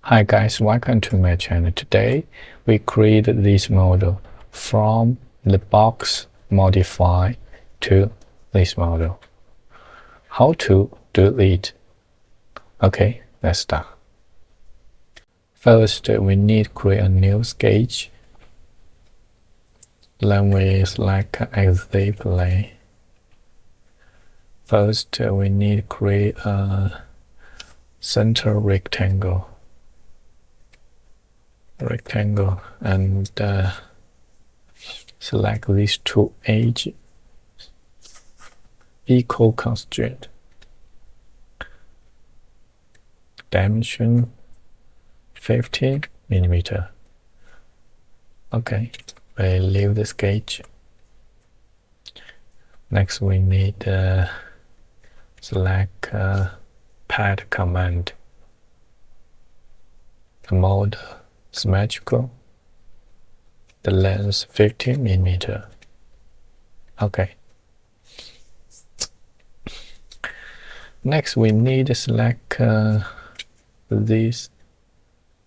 Hi guys, welcome to my channel. Today we create this model from the box modify to this model. How to do it? Okay, let's start. First, we need to create a new sketch. Then we select exit plane. First, we need to create a center rectangle and select these two edges, equal constraint, dimension 15 millimeter. Okay, we leave the sketch. Next, we need select pad command, the mode symmetrical, the length 15 millimeter. Okay. Next, we need to select these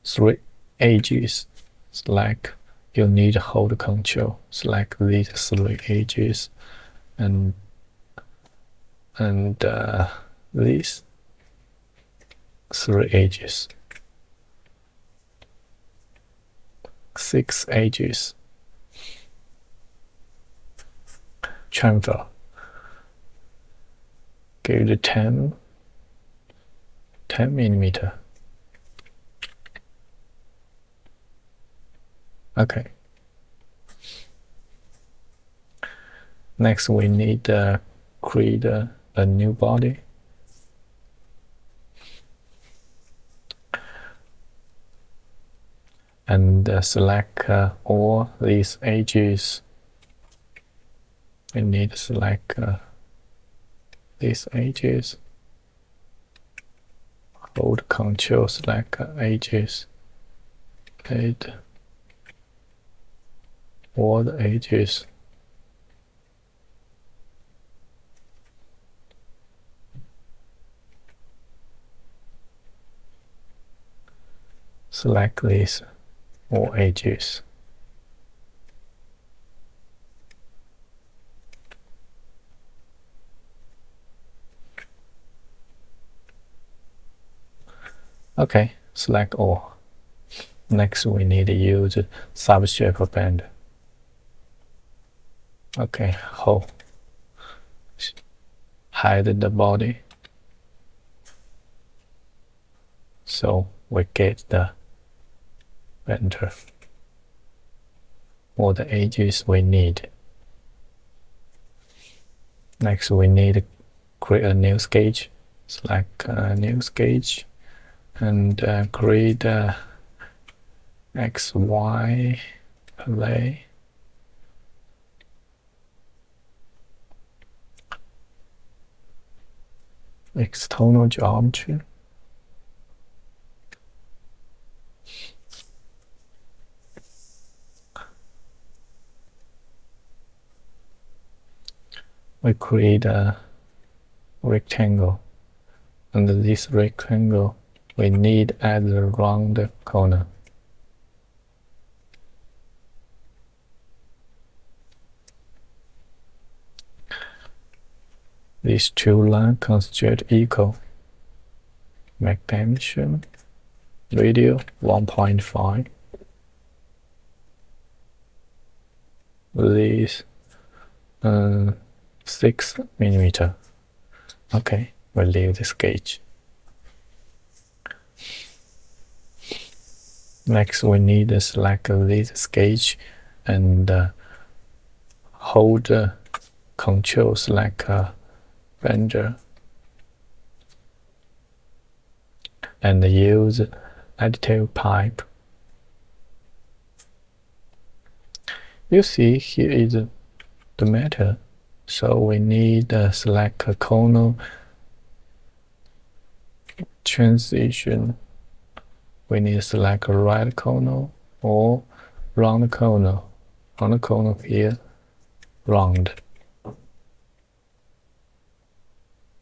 three edges. Select, you need to hold control. Select these three edges and these three edges. 6 edges. Transfer. Give it 10 millimeter. Okay. Next, we need to create a new body. And select all these edges. We need to select these edges. Hold Control, select edges. Hit all the edges. Select these all edges. Okay, select all. Next, we need to use subshape band. Okay, hold. Hide the body. So we get the enter all the edges we need. Next, we need to create a new sketch. Select a new sketch and create a XY plane. External geometry. We create a rectangle. Under this rectangle, we need to add the round corner. These two lines constitute equal. Make dimension radius 1.5. These 6 millimeter. Okay, we'll leave the sketch. Next, we need to select this sketch and hold Control, select render, and use additive pipe. You see here is the metal, so we need to select a corner transition. We need to select a right corner or round corner. On the corner here, round.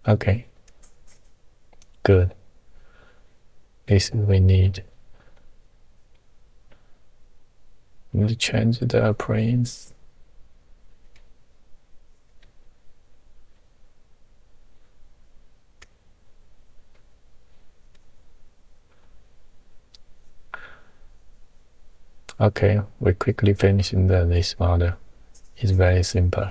Okay, good. This we need. Let me change the appearance. Okay, we quickly finish this model. It's very simple.